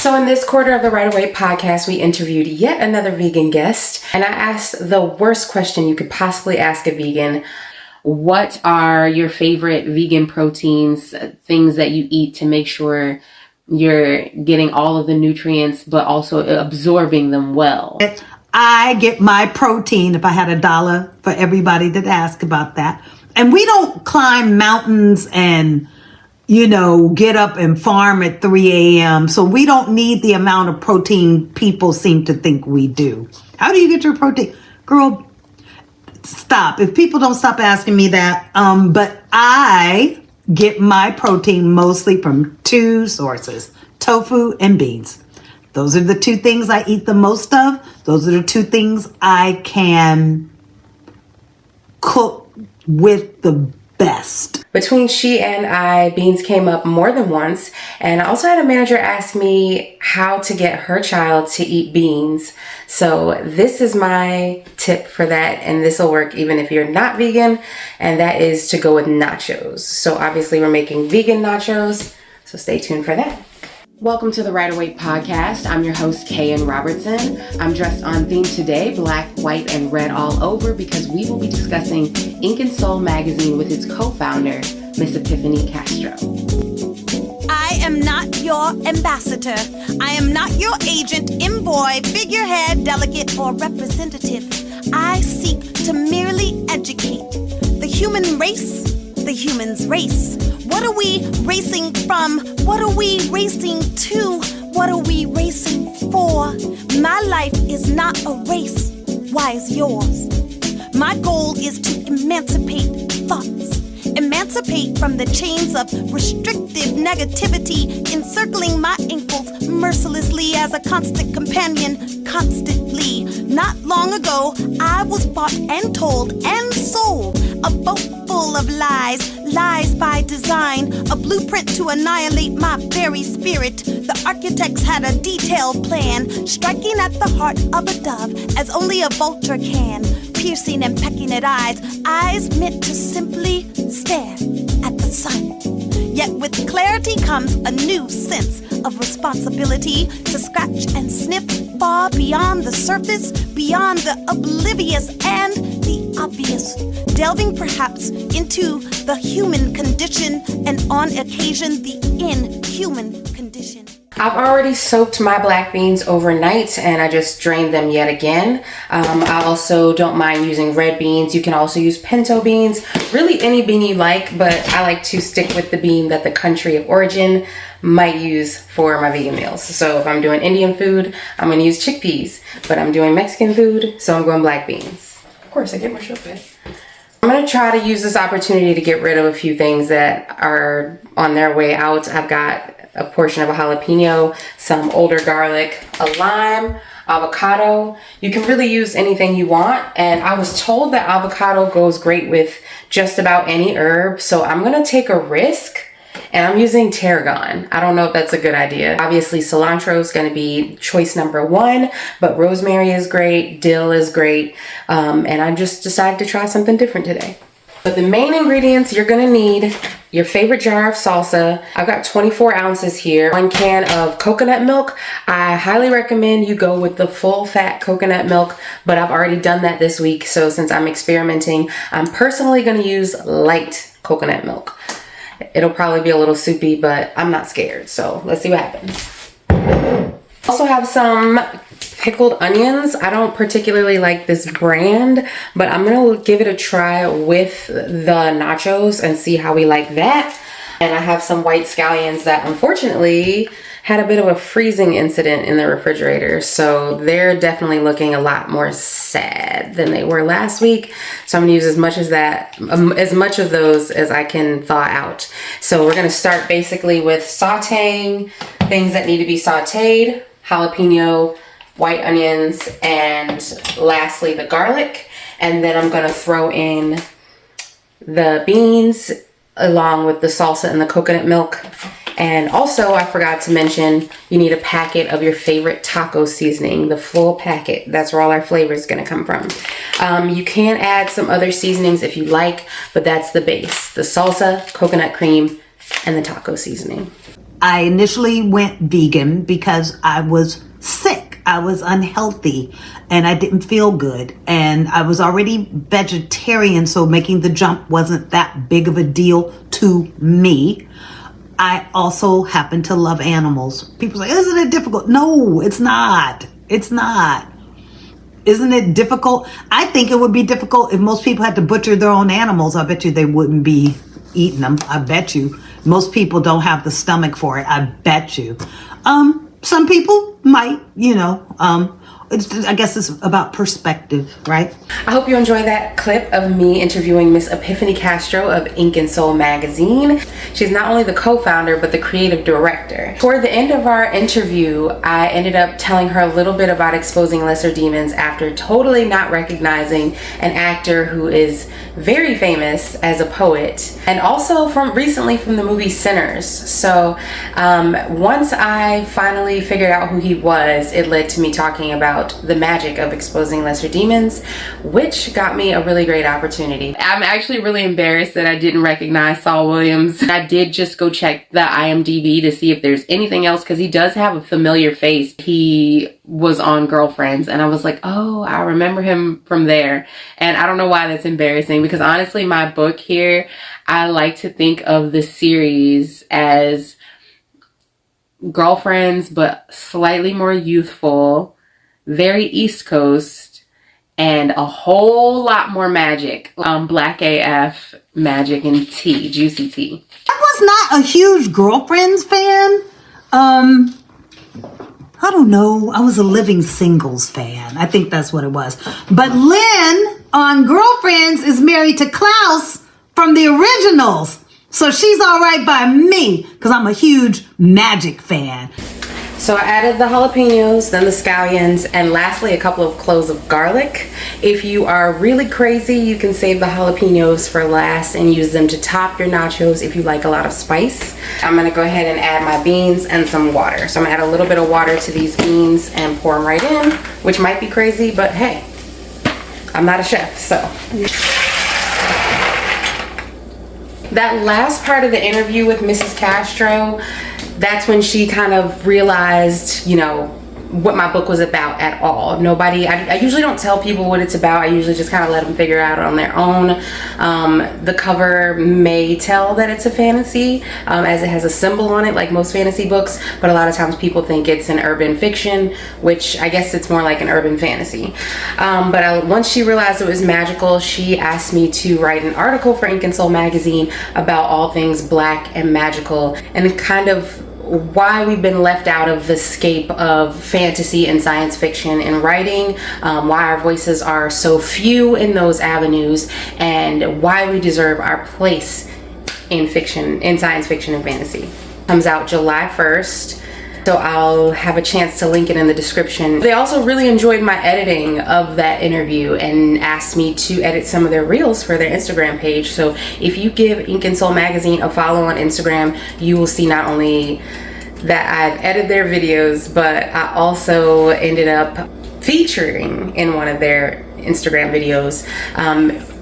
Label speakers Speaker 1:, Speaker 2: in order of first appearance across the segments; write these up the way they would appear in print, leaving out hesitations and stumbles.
Speaker 1: So in this quarter of the Right Away podcast, we interviewed yet another vegan guest, and I asked the worst question you could possibly ask a vegan. What are your favorite vegan proteins, things that you eat to make sure you're getting all of the nutrients, but also absorbing them well?
Speaker 2: I get my protein, if I had $1 for everybody that asked about that. And we don't climb mountains and, get up and farm at 3 a.m. So we don't need the amount of protein people seem to think we do. How do you get your protein? Girl, stop. If people don't stop asking me that. But I get my protein mostly from 2 sources, tofu and beans. Those are the 2 things I eat the most of. Those are the 2 things I can cook with the best.
Speaker 1: Between she and I, beans came up more than once, and I also had a manager ask me how to get her child to eat beans. So this is my tip for that, and this will work even if you're not vegan, and that is to go with nachos. So obviously we're making vegan nachos, so stay tuned for that. Welcome to the Right Away podcast. I'm your host, Kayan Robertson. I'm dressed on theme today, black, white, and red all over, because we will be discussing Ink and Soul magazine with its co-founder, Miss Epiphany Castro.
Speaker 3: I am not your ambassador. I am not your agent, envoy, figurehead, delegate, or representative. I seek to merely educate the human race, the human's race. What are we racing from? What are we racing to? What are we racing for? My life is not a race. Why is yours? My goal is to emancipate thoughts. Emancipate from the chains of restrictive negativity encircling my ankles mercilessly as a constant companion, constantly. Not long ago, I was bought and told and sold a boat full of lies, lies by design, a blueprint to annihilate my very spirit. The architects had a detailed plan, striking at the heart of a dove as only a vulture can, piercing and pecking at eyes meant to simply stare at the sun. Yet with clarity comes a new sense of responsibility to scratch and sniff far beyond the surface, beyond the oblivious and the obvious, delving perhaps into the human condition and on occasion the inhuman condition.
Speaker 1: I've already soaked my black beans overnight and I just drained them yet again. I also don't mind using red beans. You can also use pinto beans, really any bean you like, but I like to stick with the bean that the country of origin might use for my vegan meals. So if I'm doing Indian food, I'm gonna use chickpeas, but I'm doing Mexican food, so I'm going black beans. Of course, I get my sugar. I'm gonna try to use this opportunity to get rid of a few things that are on their way out. I've got a portion of a jalapeno, some older garlic, a lime, avocado. You can really use anything you want, and I was told that avocado goes great with just about any herb, so I'm gonna take a risk and I'm using tarragon. I don't know if that's a good idea. Obviously cilantro is gonna be choice number 1, but rosemary is great, dill is great, and I just decided to try something different today. But the main ingredients you're gonna need: your favorite jar of salsa. I've got 24 ounces here. 1 can of coconut milk. I highly recommend you go with the full fat coconut milk, but I've already done that this week. So since I'm experimenting, I'm personally gonna use light coconut milk. It'll probably be a little soupy, but I'm not scared. So let's see what happens. Also have some pickled onions. I don't particularly like this brand, but I'm gonna give it a try with the nachos and see how we like that. And I have some white scallions that unfortunately had a bit of a freezing incident in the refrigerator, so they're definitely looking a lot more sad than they were last week. So I'm gonna use as much of those as I can thaw out. So we're gonna start basically with sauteing things that need to be sauteed: jalapeno, white onions, and lastly the garlic. And then I'm gonna throw in the beans along with the salsa and the coconut milk. And also, I forgot to mention, you need a packet of your favorite taco seasoning, the full packet. That's where all our flavor is gonna come from. You can add some other seasonings if you like, but that's the base: the salsa, coconut cream, and the taco seasoning.
Speaker 2: I initially went vegan because I was sick. I was unhealthy and I didn't feel good. And I was already vegetarian, so making the jump wasn't that big of a deal to me. I also happen to love animals. People say, isn't it difficult? No, it's not. It's not. Isn't it difficult? I think it would be difficult if most people had to butcher their own animals. I bet you they wouldn't be eating them. I bet you. Most people don't have the stomach for it. I bet you. Some people might, I guess it's about perspective, right?
Speaker 1: I hope you enjoyed that clip of me interviewing Miss Epiphany Castro of Ink and Soul Magazine. She's not only the co-founder, but the creative director. Toward the end of our interview, I ended up telling her a little bit about exposing lesser demons after totally not recognizing an actor who is very famous as a poet, and also recently from the movie Sinners. So once I finally figured out who he was, it led to me talking about the magic of exposing lesser demons, which got me a really great opportunity. I'm actually really embarrassed that I didn't recognize Saul Williams. I did just go check the IMDb to see if there's anything else, because he does have a familiar face. He was on Girlfriends and I was like, oh, I remember him from there. And I don't know why that's embarrassing, because honestly, my book here, I like to think of the series as Girlfriends, but slightly more youthful, very East Coast, and a whole lot more magic. Black AF magic and tea, juicy tea.
Speaker 2: I was not a huge Girlfriends fan. I don't know. I was a Living Singles fan. I think that's what it was. But Lynn on Girlfriends is married to Klaus from the originals. So she's all right by me because I'm a huge magic fan.
Speaker 1: So I added the jalapenos, then the scallions, and lastly a couple of cloves of garlic. If you are really crazy, you can save the jalapenos for last and use them to top your nachos if you like a lot of spice. I'm gonna go ahead and add my beans and some water. So I'm gonna add a little bit of water to these beans and pour them right in, which might be crazy, but hey, I'm not a chef, so. That last part of the interview with Mrs. Castro, that's when she kind of realized, what my book was about at all. I usually don't tell people what it's about. I usually just kind of let them figure out on their own. The cover may tell that it's a fantasy, as it has a symbol on it like most fantasy books, but a lot of times people think it's an urban fiction, which I guess it's more like an urban fantasy. Once she realized it was magical, she asked me to write an article for Ink and Soul Magazine about all things black and magical, and kind of why we've been left out of the scape of fantasy and science fiction in writing, why our voices are so few in those avenues, and why we deserve our place in fiction, in science fiction and fantasy. Comes out July 1st. So I'll have a chance to link it in the description. They also really enjoyed my editing of that interview and asked me to edit some of their reels for their Instagram page. So if you give Ink and Soul Magazine a follow on Instagram, you will see not only that I've edited their videos, but I also ended up featuring in one of their Instagram videos.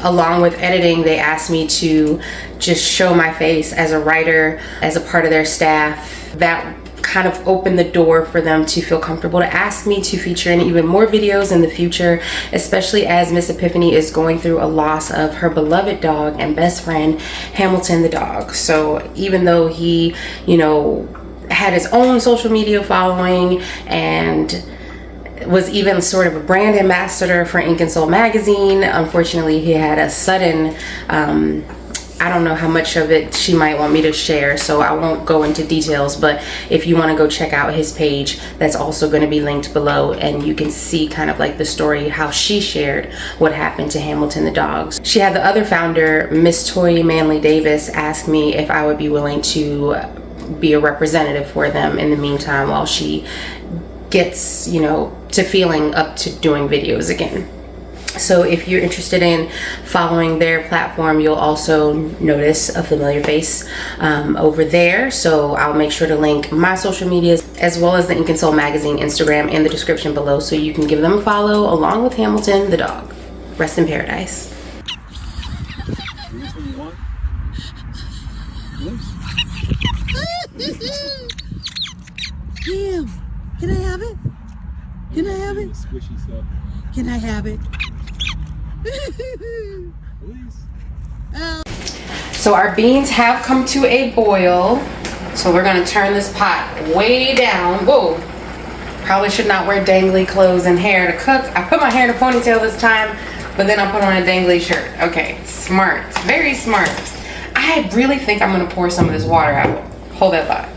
Speaker 1: Along with editing, they asked me to just show my face as a writer, as a part of their staff. That kind of opened the door for them to feel comfortable to ask me to feature in even more videos in the future, especially as Miss Epiphany is going through a loss of her beloved dog and best friend, Hamilton the dog. So even though he, had his own social media following and was even sort of a brand ambassador for Ink and Soul Magazine, unfortunately he had a sudden I don't know how much of it she might want me to share, so I won't go into details, but if you want to go check out his page, that's also going to be linked below, and you can see kind of like the story, how she shared what happened to Hamilton the dog. She had the other founder, Miss Toy Manley Davis, ask me if I would be willing to be a representative for them in the meantime while she gets, to feeling up to doing videos again. So if you're interested in following their platform, you'll also notice a familiar face over there. So I'll make sure to link my social medias as well as the Ink and Soul Magazine Instagram in the description below, so you can give them a follow along with Hamilton the dog. Rest in paradise.
Speaker 4: Is this what you want? Yes.
Speaker 2: Damn. Can I have it? Can I have it?
Speaker 4: Squishy stuff.
Speaker 2: Can I have it?
Speaker 4: Please.
Speaker 1: So our beans have come to a boil. So we're gonna turn this pot way down. Whoa. Probably should not wear dangly clothes and hair to cook. I put my hair in a ponytail this time, but then I put on a dangly shirt. Okay, smart, very smart. I really think I'm gonna pour some of this water out. Hold that thought.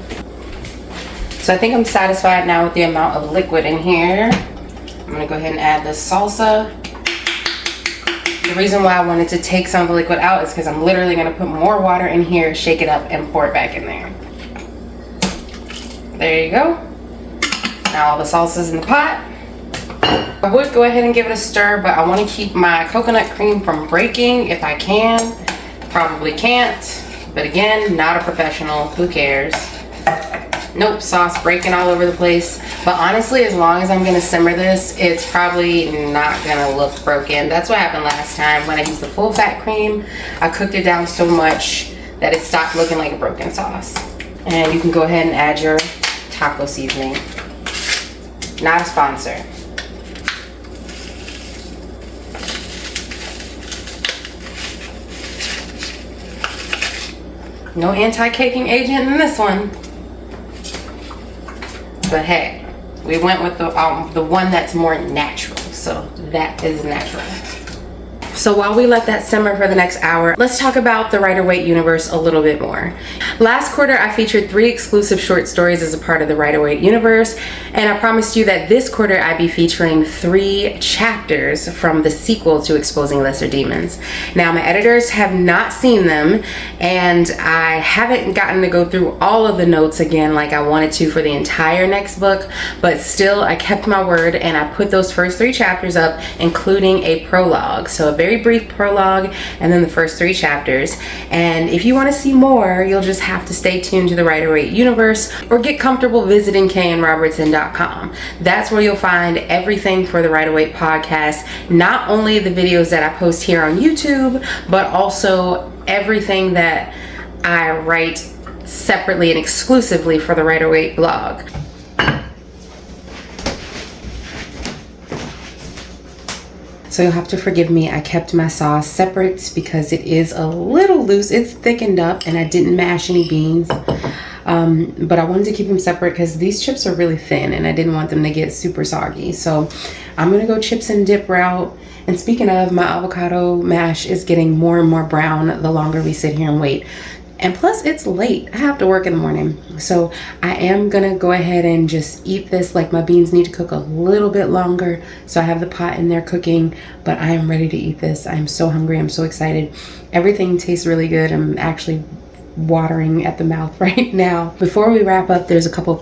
Speaker 1: So I think I'm satisfied now with the amount of liquid in here. I'm gonna go ahead and add this salsa. The reason why I wanted to take some of the liquid out is because I'm literally gonna put more water in here, shake it up, and pour it back in there. There you go. Now all the salsa's in the pot. I would go ahead and give it a stir, but I want to keep my coconut cream from breaking if I can. Probably can't, but again, not a professional. Who cares? Nope, sauce breaking all over the place. But honestly, as long as I'm gonna simmer this, it's probably not gonna look broken. That's what happened last time when I used the full fat cream. I cooked it down so much that it stopped looking like a broken sauce. And you can go ahead and add your taco seasoning. Not a sponsor. No anti-caking agent in this one. But hey, we went with the one that's more natural. So that is natural. So while we let that simmer for the next hour, let's talk about the Rider-Waite universe a little bit more. Last quarter, I featured 3 exclusive short stories as a part of the Rider-Waite universe, and I promised you that this quarter I'd be featuring 3 chapters from the sequel to Exposing Lesser Demons. Now, my editors have not seen them, and I haven't gotten to go through all of the notes again like I wanted to for the entire next book, but still, I kept my word and I put those first 3 chapters up, including a prologue. So a very brief prologue and then the first 3 chapters. And if you want to see more, you'll just have to stay tuned to the Rider-Waite universe or get comfortable visiting InkandRobertson.com. That's where you'll find everything for the Rider-Waite podcast, not only the videos that I post here on YouTube, but also everything that I write separately and exclusively for the Rider-Waite blog. So you'll have to forgive me, I kept my sauce separate because it is a little loose. It's thickened up and I didn't mash any beans. But I wanted to keep them separate because these chips are really thin and I didn't want them to get super soggy. So I'm gonna go chips and dip route. And speaking of, my avocado mash is getting more and more brown the longer we sit here and wait. And plus it's late, I have to work in the morning. So I am gonna go ahead and just eat this. Like, my beans need to cook a little bit longer. So I have the pot in there cooking, but I am ready to eat this. I'm so hungry, I'm so excited. Everything tastes really good. I'm actually watering at the mouth right now. Before we wrap up, there's a couple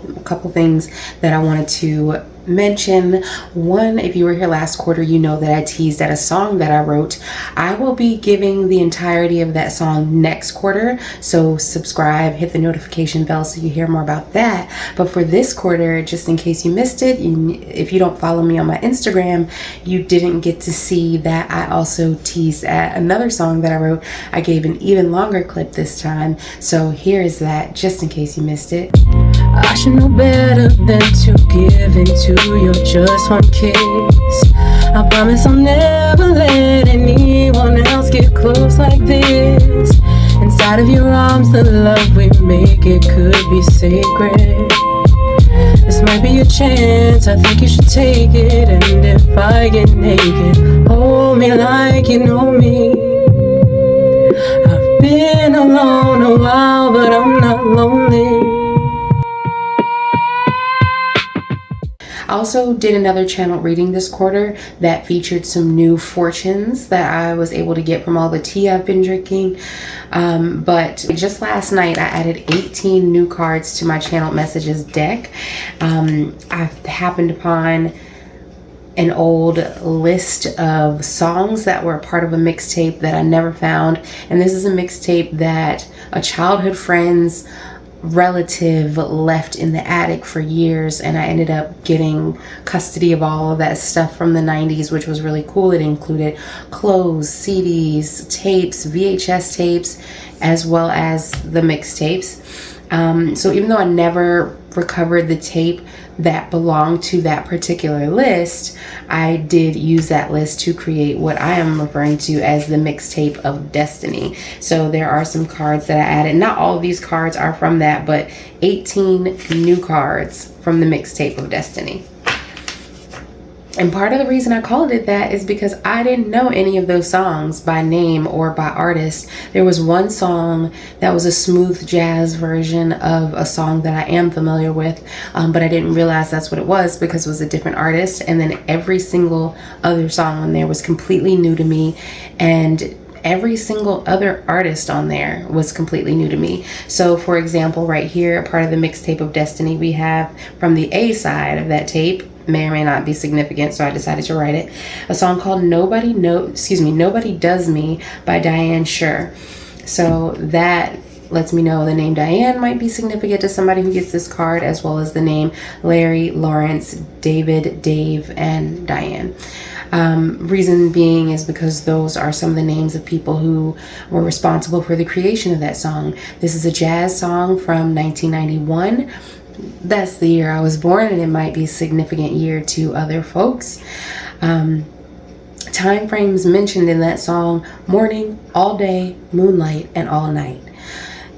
Speaker 1: things that I wanted to mention. One, if you were here last quarter, you know that I teased at a song that I wrote. I will be giving the entirety of that song next quarter, so subscribe, hit the notification bell so you hear more about that. But for this quarter, just in case you missed it, if you don't follow me on my Instagram, you didn't get to see that I also teased at another song that I wrote. I gave an even longer clip this time, so here is that, just in case you missed it. I should know better than to give into your just one kiss. I promise I'll never let anyone else get close like this. Inside of your arms, the love we make, it could be sacred. This might be a chance, I think you should take it. And if I get naked, hold me like you know me. I've been alone a while, but I'm not lonely. I also did another channel reading this quarter that featured some new fortunes that I was able to get from all the tea I've been drinking. But just last night I added 18 new cards to my channel messages deck. I happened upon an old list of songs that were a part of a mixtape that I never found. And this is a mixtape that a childhood friend's relative left in the attic for years, and I ended up getting custody of all of that stuff from the 90s, which was really cool. It included clothes, CDs, tapes, VHS tapes, as well as the mixtapes. So even though I never recovered the tape that belonged to that particular list, I did use that list to create what I am referring to as the mixtape of destiny. So there are some cards that I added. Not all of these cards are from that, but 18 new cards from the mixtape of destiny. And part of the reason I called it that is because I didn't know any of those songs by name or by artist. There was one song that was a smooth jazz version of a song that I am familiar with, but I didn't realize that's what it was because it was a different artist. And then every single other song on there was completely new to me, and every single other artist on there was completely new to me. So for example, right here, part of the mixtape of destiny, we have from the A side of that tape, may or may not be significant, so I decided to write it, a song called Nobody Does Me by Diane Shure. So that lets me know the name Diane might be significant to somebody who gets this card, as well as the name Larry, Lawrence, David, Dave, and Diane. Reason being is because those are some of the names of people who were responsible for the creation of that song. This is a jazz song from 1991. That's the year I was born, and it might be a significant year to other folks. Time frames mentioned in that song: morning, all day, moonlight, and all night.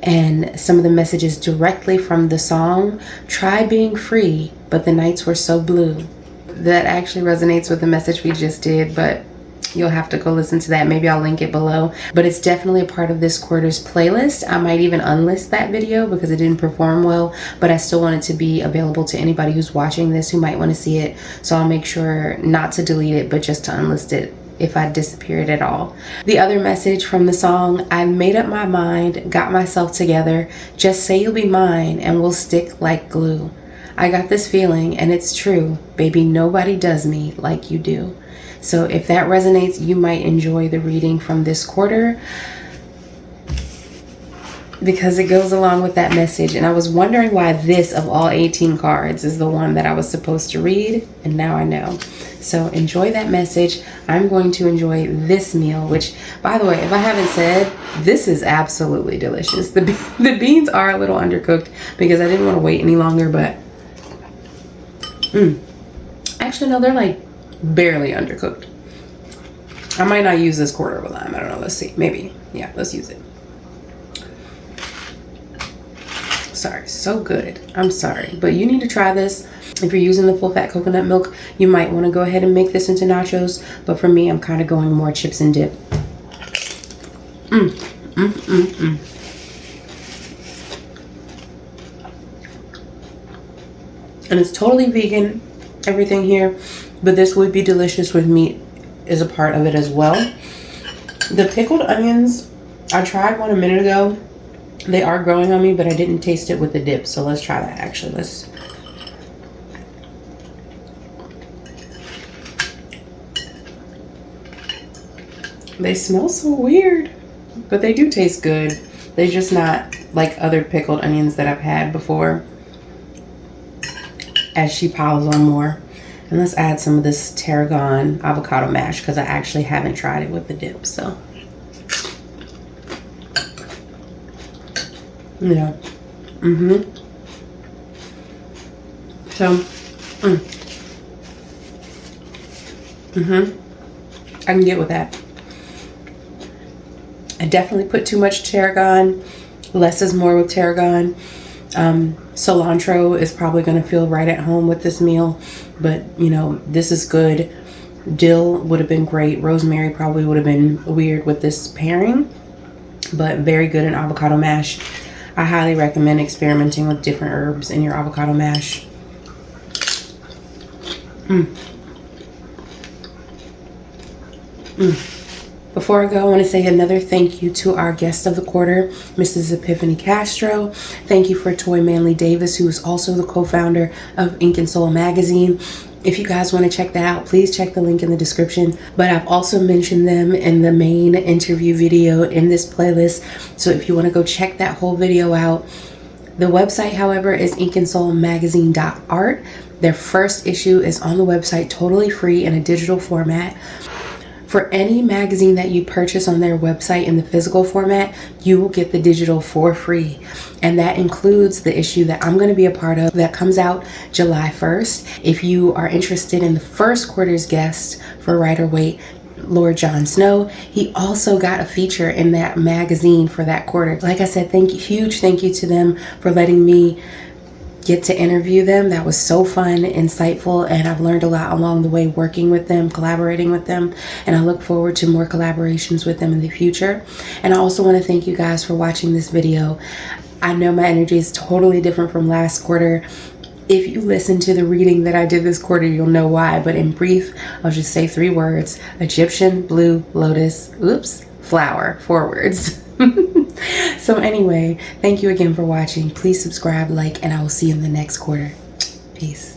Speaker 1: And some of the messages directly from the song: try being free, but the nights were so blue. That actually resonates with the message we just did, but you'll have to go listen to that. Maybe I'll link it below. But it's definitely a part of this quarter's playlist. I might even unlist that video because it didn't perform well, but I still want it to be available to anybody who's watching this who might want to see it. So I'll make sure not to delete it, but just to unlist it if I disappeared at all. The other message from the song: I made up my mind, got myself together, just say you'll be mine and we'll stick like glue. I got this feeling and it's true, baby, nobody does me like you do. So if that resonates, you might enjoy the reading from this quarter because it goes along with that message. And I was wondering why this, of all 18 cards, is the one that I was supposed to read, and now I know. So enjoy that message. I'm going to enjoy this meal, which, by the way, if I haven't said, this is absolutely delicious. The beans are a little undercooked because I didn't want to wait any longer, but actually no, they're like barely undercooked. I might not use this quarter of a lime. I don't know. Let's see. Maybe. Yeah, let's use it. Sorry. So good. I'm sorry. But you need to try this. If you're using the full fat coconut milk, you might want to go ahead and make this into nachos. But for me, I'm kind of going more chips and dip. And it's totally vegan, everything here, but this would be delicious with meat is a part of it as well. The pickled onions, I tried one a minute ago. They are growing on me, but I didn't taste it with the dip, so let's try that actually. They smell so weird, but they do taste good. They're just not like other pickled onions that I've had before. As she piles on more. And let's add some of this tarragon avocado mash because I actually haven't tried it with the dip. So yeah. So I can get with that. I definitely put too much tarragon. Less is more with tarragon. Cilantro is probably going to feel right at home with this meal, but you know, this is good. Dill would have been great. Rosemary probably would have been weird with this pairing, but very good in avocado mash. I highly recommend experimenting with different herbs in your avocado mash. Before I go, I want to say another thank you to our guest of the quarter, Mrs. Epiphany Castro. Thank you for Toy Manley Davis, who is also the co-founder of Ink and Soul Magazine. If you guys want to check that out, please check the link in the description. But I've also mentioned them in the main interview video in this playlist. So if you want to go check that whole video out. The website, however, is InkandSoulMagazine.art. Their first issue is on the website totally free in a digital format. For any magazine that you purchase on their website in the physical format, you will get the digital for free. And that includes the issue that I'm going to be a part of that comes out July 1st. If you are interested in the first quarter's guest for Rider Waite, Lord Jon Snow, he also got a feature in that magazine for that quarter. Like I said, huge thank you to them for letting me get to interview them. That was so fun, insightful, and I've learned a lot along the way working with them, collaborating with them, and I look forward to more collaborations with them in the future. And I also want to thank you guys for watching this video. I know my energy is totally different from last quarter. If you listen to the reading that I did this quarter, you'll know why, but in brief, I'll just say 3 words: Egyptian blue lotus, flower, 4 words. So anyway, thank you again for watching. Please subscribe, like, and I will see you in the next quarter. Peace.